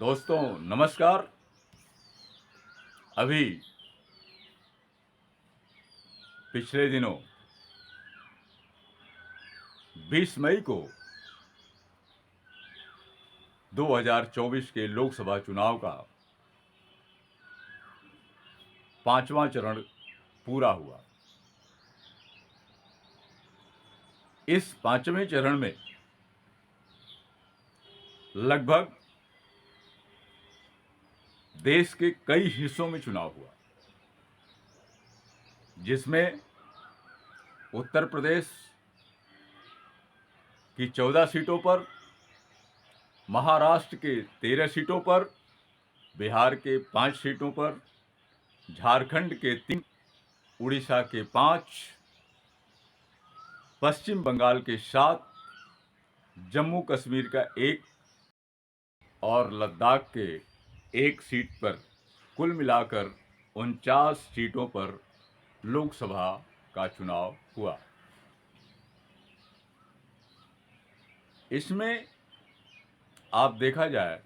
दोस्तों नमस्कार। अभी पिछले दिनों 20 मई को 2024 के लोकसभा चुनाव का 5वां चरण पूरा हुआ। इस 5वें चरण में लगभग देश के कई हिस्सों में चुनाव हुआ, जिसमें उत्तर प्रदेश की 14 सीटों पर, महाराष्ट्र के 13 सीटों पर, बिहार के 5 सीटों पर, झारखंड के 3, उड़ीसा के 5, पश्चिम बंगाल के 7, जम्मू कश्मीर का 1 और लद्दाख के 1 सीट पर कुल मिलाकर 49 सीटों पर लोकसभा का चुनाव हुआ। इसमें आप देखा जाए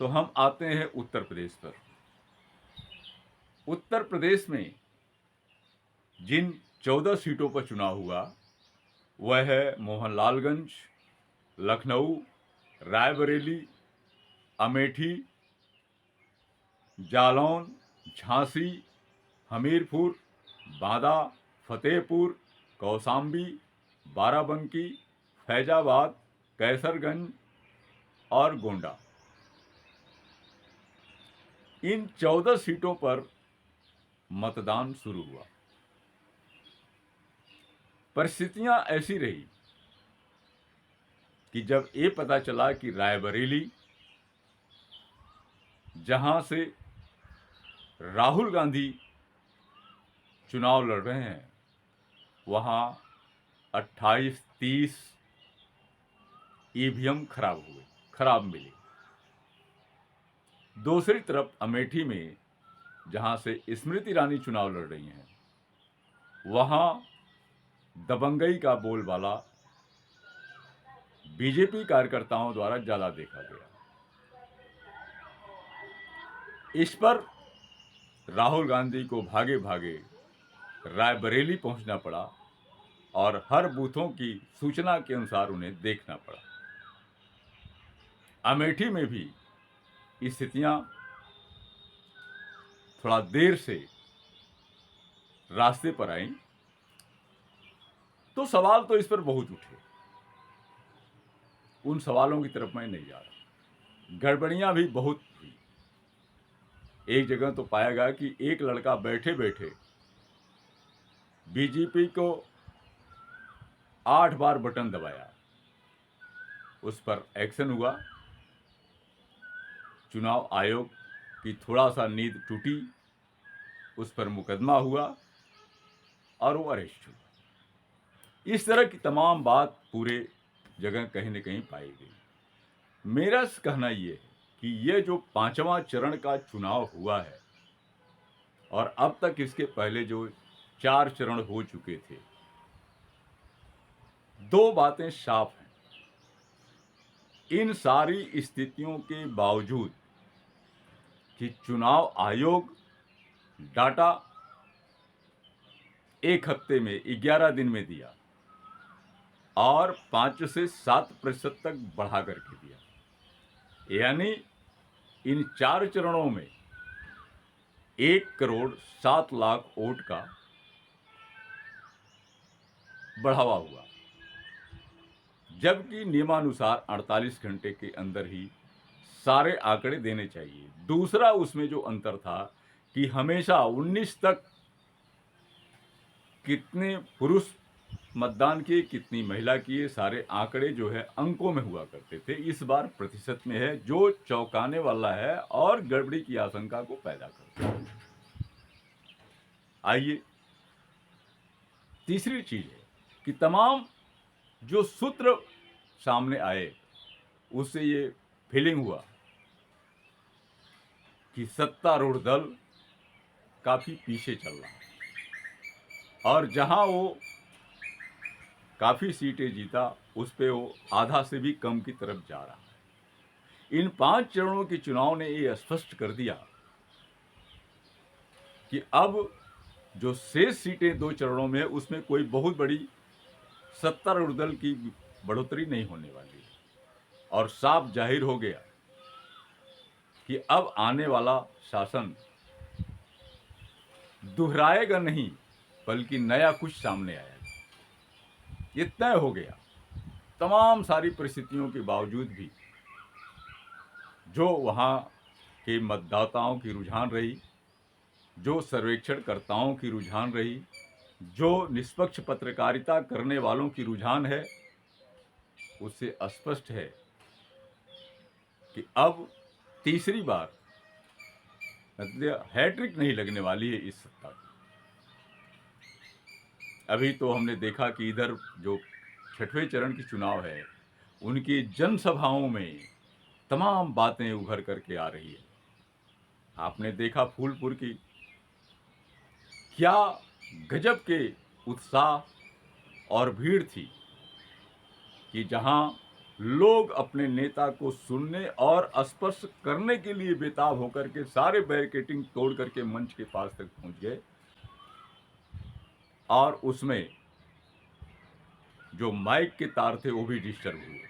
तो हम आते हैं उत्तर प्रदेश पर। उत्तर प्रदेश में जिन 14 सीटों पर चुनाव हुआ वह है मोहनलालगंज, लखनऊ, रायबरेली, अमेठी, जालौन, झांसी, हमीरपुर, बांदा, फतेहपुर, कौशाम्बी, बाराबंकी, फैजाबाद, कैसरगंज और गोंडा। इन 14 सीटों पर मतदान शुरू हुआ। परिस्थितियां ऐसी रही कि जब ये पता चला कि रायबरेली, जहां से राहुल गांधी चुनाव लड़ रहे हैं, वहां 28-30 ईवीएम खराब मिली। दूसरी तरफ अमेठी में, जहां से स्मृति ईरानी चुनाव लड़ रही हैं, वहां दबंगई का बोलबाला बीजेपी कार्यकर्ताओं द्वारा ज्यादा देखा गया। इस पर राहुल गांधी को भागे भागे रायबरेली पहुंचना पड़ा और हर बूथों की सूचना के अनुसार उन्हें देखना पड़ा। अमेठी में भी स्थितियां थोड़ा देर से रास्ते पर आई, तो सवाल तो इस पर बहुत उठे। उन सवालों की तरफ मैं नहीं जा रहा। गड़बड़ियां भी बहुत हुई। एक जगह तो पाया गया कि एक लड़का बैठे बैठे बीजेपी को 8 बार बटन दबाया। उस पर एक्शन हुआ। चुनाव आयोग की थोड़ा सा नींद टूटी, उस पर मुकदमा हुआ और वो अरेस्ट हुआ। इस तरह की तमाम बात पूरे जगह कहीं न कहीं पाई गई। मेरा कहना ये है कि ये जो 5वां चरण का चुनाव हुआ है और अब तक इसके पहले जो 4 चरण हो चुके थे, 2 बातें साफ हैं। इन सारी स्थितियों के बावजूद कि चुनाव आयोग डाटा 1 हफ्ते में 11 दिन में दिया और 5 से 7% तक बढ़ा करके दिया, यानी इन 4 चरणों में 1,07,00,000 वोट का बढ़ावा हुआ, जबकि नियमानुसार 48 घंटे के अंदर ही सारे आंकड़े देने चाहिए। दूसरा उसमें जो अंतर था कि हमेशा 19 तक कितने पुरुष मतदान किए, कितनी महिला किए, सारे आंकड़े जो है अंकों में हुआ करते थे। इस बार प्रतिशत में है, जो चौंकाने वाला है और गड़बड़ी की आशंका को पैदा करता है। आइए, तीसरी चीज है कि तमाम जो सूत्र सामने आए उससे ये फीलिंग हुआ कि सत्तारूढ़ दल काफी पीछे चल रहा है और जहां वो काफी सीटें जीता, उस पे वो आधा से भी कम की तरफ जा रहा है। इन 5 चरणों के चुनाव ने ये स्पष्ट कर दिया कि अब जो शेष सीटें 2 चरणों में है, उसमें कोई बहुत बड़ी सत्तारूढ़ दल की बढ़ोतरी नहीं होने वाली है। और साफ जाहिर हो गया कि अब आने वाला शासन दोहराएगा नहीं, बल्कि नया कुछ सामने आएगा। ये तय हो गया। तमाम सारी परिस्थितियों के बावजूद भी जो वहाँ के मतदाताओं की रुझान रही, जो सर्वेक्षणकर्ताओं की रुझान रही, जो निष्पक्ष पत्रकारिता करने वालों की रुझान है, उससे स्पष्ट है कि अब तीसरी बार मतलब हैट्रिक नहीं लगने वाली है इस सत्ता की। अभी तो हमने देखा कि इधर जो 6वें चरण की चुनाव है, उनकी जनसभाओं में तमाम बातें उभर करके आ रही है। आपने देखा फूलपुर की क्या गजब के उत्साह और भीड़ थी कि जहां लोग अपने नेता को सुनने और स्पर्श करने के लिए बेताब होकर के सारे बैरिकेडिंग तोड़ करके मंच के पास तक पहुंच गए। और उसमें जो माइक के तार थे वो भी डिस्टर्ब हुए।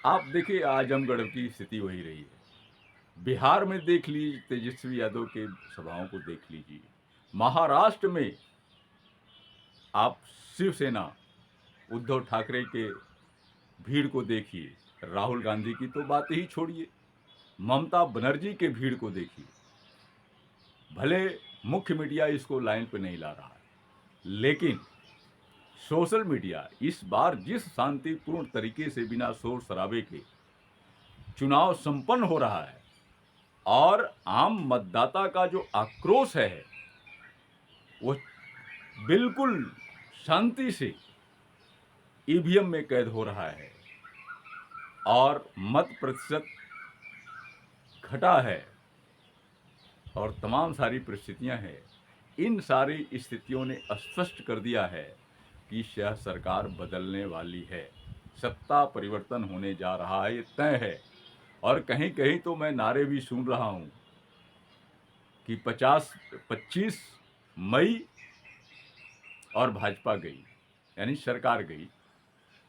आप देखिए आजमगढ़ की स्थिति वही रही है। बिहार में देख लीजिए, तेजस्वी यादव के सभाओं को देख लीजिए। महाराष्ट्र में आप शिवसेना उद्धव ठाकरे के भीड़ को देखिए। राहुल गांधी की तो बात ही छोड़िए, ममता बनर्जी के भीड़ को देखिए। भले मुख्य मीडिया इसको लाइन पे नहीं ला रहा है, लेकिन सोशल मीडिया इस बार जिस शांतिपूर्ण तरीके से बिना शोर शराबे के चुनाव संपन्न हो रहा है और आम मतदाता का जो आक्रोश है वो बिल्कुल शांति से ईवीएम में कैद हो रहा है और मत प्रतिशत घटा है और तमाम सारी परिस्थितियां हैं। इन सारी स्थितियों ने स्पष्ट कर दिया है कि यह सरकार बदलने वाली है, सत्ता परिवर्तन होने जा रहा है, ये तय है। और कहीं कहीं तो मैं नारे भी सुन रहा हूं कि 25 मई और भाजपा गई, यानी सरकार गई।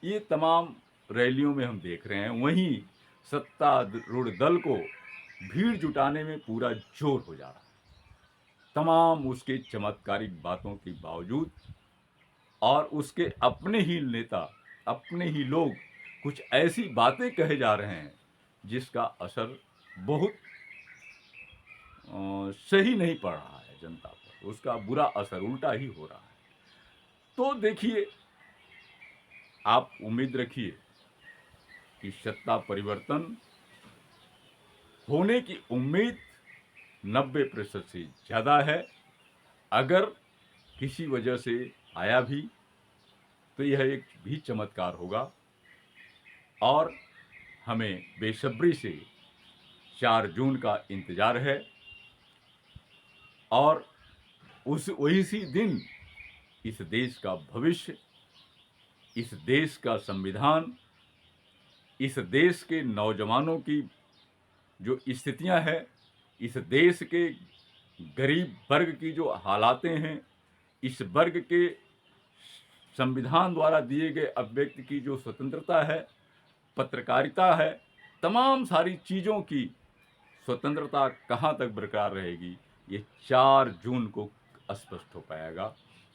ये तमाम रैलियों में हम देख रहे हैं। वहीं सत्तारूढ़ दल को भीड़ जुटाने में पूरा जोर हो जा रहा है। तमाम उसके चमत्कारिक बातों के बावजूद और उसके अपने ही नेता, अपने ही लोग कुछ ऐसी बातें कहे जा रहे हैं जिसका असर बहुत सही नहीं पड़ रहा है जनता पर। उसका बुरा असर उल्टा ही हो रहा है। तो देखिए, आप उम्मीद रखिए कि सत्ता परिवर्तन होने की उम्मीद 90% से ज़्यादा है। अगर किसी वजह से आया भी तो यह एक भी चमत्कार होगा और हमें बेसब्री से 4 जून का इंतज़ार है। और उसी दिन इस देश का भविष्य, इस देश का संविधान, इस देश के नौजवानों की जो स्थितियां हैं, इस देश के गरीब वर्ग की जो हालातें हैं, इस वर्ग के संविधान द्वारा दिए गए अभिव्यक्ति की जो स्वतंत्रता है, पत्रकारिता है, तमाम सारी चीज़ों की स्वतंत्रता कहाँ तक बरकरार रहेगी, ये 4 जून को स्पष्ट हो पाएगा।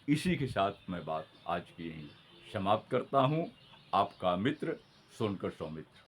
इसी के साथ मैं बात आज की यहीं समाप्त करता हूँ। आपका मित्र सोनकर सौमित्र।